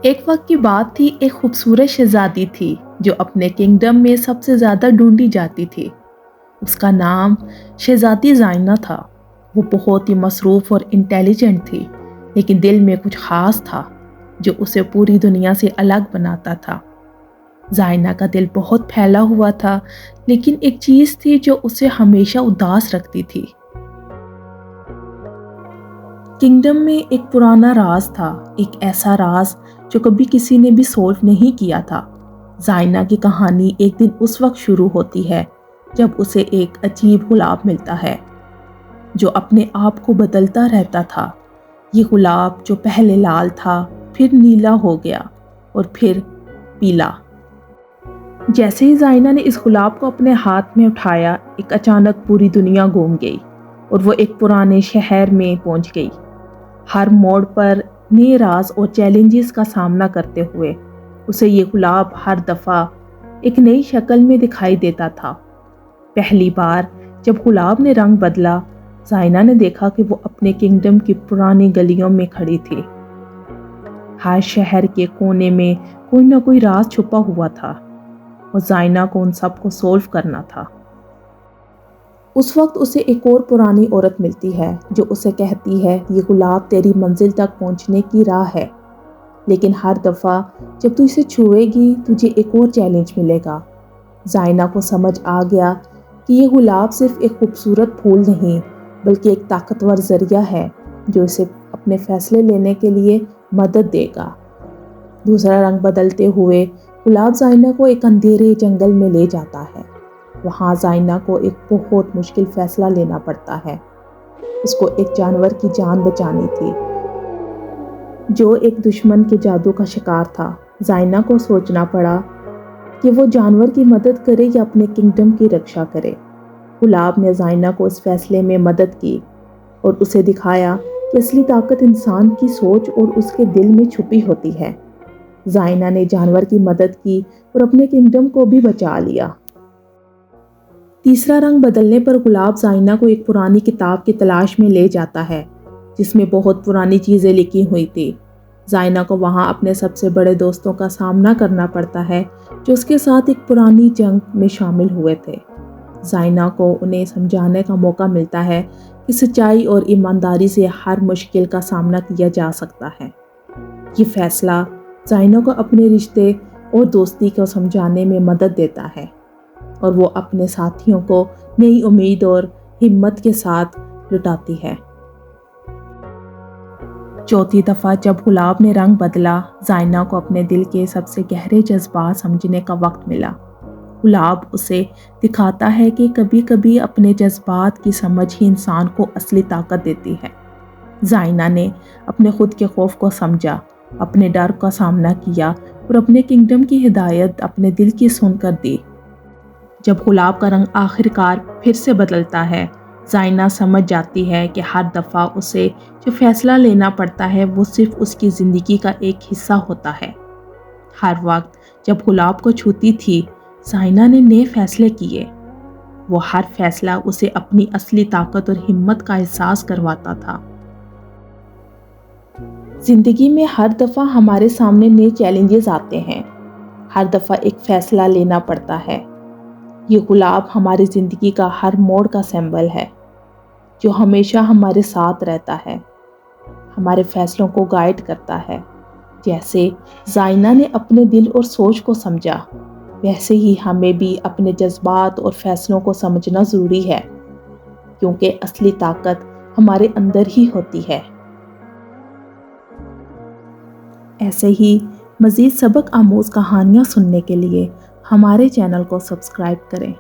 ایک وقت کی بات تھی، ایک خوبصورت شہزادی تھی جو اپنے کنگڈم میں سب سے زیادہ ڈھونڈی جاتی تھی۔ اس کا نام شہزادی زائنہ تھا۔ وہ بہت ہی مصروف اور انٹیلیجنٹ تھی، لیکن دل میں کچھ خاص تھا جو اسے پوری دنیا سے الگ بناتا تھا۔ زائنہ کا دل بہت پھیلا ہوا تھا، لیکن ایک چیز تھی جو اسے ہمیشہ اداس رکھتی تھی۔ کنگڈم میں ایک پرانا راز تھا، ایک ایسا راز جو کبھی کسی نے بھی سولو نہیں کیا تھا۔ زائنہ کی کہانی ایک دن اس وقت شروع ہوتی ہے جب اسے ایک عجیب گلاب ملتا ہے جو اپنے آپ کو بدلتا رہتا تھا۔ یہ گلاب جو پہلے لال تھا، پھر نیلا ہو گیا اور پھر پیلا۔ جیسے ہی زائنہ نے اس گلاب کو اپنے ہاتھ میں اٹھایا، ایک اچانک پوری دنیا گھوم گئی اور وہ ایک پرانے شہر میں پہنچ گئی۔ ہر موڑ پر نئے راز اور چیلنجز کا سامنا کرتے ہوئے اسے یہ گلاب ہر دفعہ ایک نئی شکل میں دکھائی دیتا تھا۔ پہلی بار جب گلاب نے رنگ بدلا، زائنہ نے دیکھا کہ وہ اپنے کنگڈم کی پرانی گلیوں میں کھڑی تھی۔ ہر شہر کے کونے میں کوئی نہ کوئی راز چھپا ہوا تھا اور زائنہ کو ان سب کو سولو کرنا تھا۔ اس وقت اسے ایک اور پرانی عورت ملتی ہے جو اسے کہتی ہے، یہ گلاب تیری منزل تک پہنچنے کی راہ ہے، لیکن ہر دفعہ جب تو اسے چھوئے گی تجھے ایک اور چیلنج ملے گا۔ زائنہ کو سمجھ آ گیا کہ یہ گلاب صرف ایک خوبصورت پھول نہیں بلکہ ایک طاقتور ذریعہ ہے جو اسے اپنے فیصلے لینے کے لیے مدد دے گا۔ دوسرا رنگ بدلتے ہوئے گلاب زائنہ کو ایک اندھیرے جنگل میں لے جاتا ہے۔ وہاں زائنہ کو ایک بہت مشکل فیصلہ لینا پڑتا ہے۔ اس کو ایک جانور کی جان بچانی تھی جو ایک دشمن کے جادو کا شکار تھا۔ زائنہ کو سوچنا پڑا کہ وہ جانور کی مدد کرے یا اپنے کنگڈم کی رکشا کرے۔ گلاب نے زائنہ کو اس فیصلے میں مدد کی اور اسے دکھایا کہ اصلی طاقت انسان کی سوچ اور اس کے دل میں چھپی ہوتی ہے۔ زائنہ نے جانور کی مدد کی اور اپنے کنگڈم کو بھی بچا لیا۔ تیسرا رنگ بدلنے پر گلاب زائنہ کو ایک پرانی کتاب کی تلاش میں لے جاتا ہے جس میں بہت پرانی چیزیں لکھی ہوئی تھی۔ زائنہ کو وہاں اپنے سب سے بڑے دوستوں کا سامنا کرنا پڑتا ہے جو اس کے ساتھ ایک پرانی جنگ میں شامل ہوئے تھے۔ زائنہ کو انہیں سمجھانے کا موقع ملتا ہے کہ سچائی اور ایمانداری سے ہر مشکل کا سامنا کیا جا سکتا ہے۔ یہ فیصلہ زائنہ کو اپنے رشتے اور دوستی کو سمجھانے میں مدد دیتا ہے اور وہ اپنے ساتھیوں کو نئی امید اور ہمت کے ساتھ لٹاتی ہے۔ چوتھی دفعہ جب گلاب نے رنگ بدلا، زائنہ کو اپنے دل کے سب سے گہرے جذبات سمجھنے کا وقت ملا۔ گلاب اسے دکھاتا ہے کہ کبھی کبھی اپنے جذبات کی سمجھ ہی انسان کو اصلی طاقت دیتی ہے۔ زائنہ نے اپنے خود کے خوف کو سمجھا، اپنے ڈر کا سامنا کیا اور اپنے کنگڈم کی ہدایت اپنے دل کی سن کر دی۔ جب گلاب کا رنگ آخر کار پھر سے بدلتا ہے، زائنہ سمجھ جاتی ہے کہ ہر دفعہ اسے جو فیصلہ لینا پڑتا ہے وہ صرف اس کی زندگی کا ایک حصہ ہوتا ہے۔ ہر وقت جب گلاب کو چھوتی تھی، زائنہ نے نئے فیصلے کیے۔ وہ ہر فیصلہ اسے اپنی اصلی طاقت اور ہمت کا احساس کرواتا تھا۔ زندگی میں ہر دفعہ ہمارے سامنے نئے چیلنجز آتے ہیں، ہر دفعہ ایک فیصلہ لینا پڑتا ہے۔ یہ گلاب ہماری زندگی کا ہر موڑ کا سمبل ہے جو ہمیشہ ہمارے ساتھ رہتا ہے، ہمارے فیصلوں کو گائیڈ کرتا ہے۔ جیسے زائنہ نے اپنے دل اور سوچ کو سمجھا، ویسے ہی ہمیں بھی اپنے جذبات اور فیصلوں کو سمجھنا ضروری ہے، کیونکہ اصلی طاقت ہمارے اندر ہی ہوتی ہے۔ ایسے ہی مزید سبق آموز کہانیاں سننے کے لیے ہمارے چینل کو سبسکرائب کریں۔